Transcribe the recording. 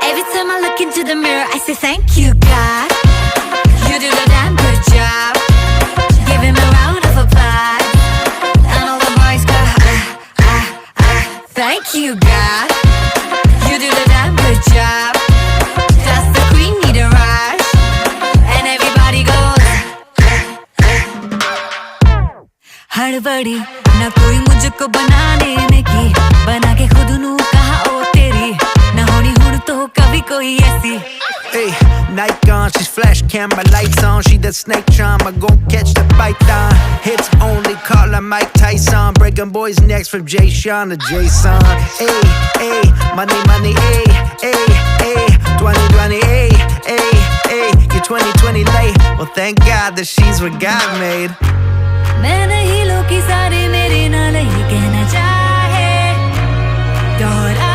Every time I look into the mirror, I say thank you, God. You do the damn good job. Give him a round of applause. And all the boys go, thank you, God. You do the damn good job. Does the queen need a rush? And everybody goes, हड़बड़ी ना कोई मुझको बनाने में की, बना के खुद नू कहा ओ तेरी, ना होनी हुन तो कभी कोई ऐसी. Hey, night gone, she's flash camera lights on. She that snake charmer, gon' catch the python. Hits only, call her Mike Tyson. Breaking boys' necks from Jay Sean to Jason. Hey, hey, money, money, hey, hey, hey. 2020, hey, hey, hey. You're 2020 late. Well, thank God that she's what God made. मैं नहीं लोग की सारे मेरे नाल ही कहना चाहे दोहरा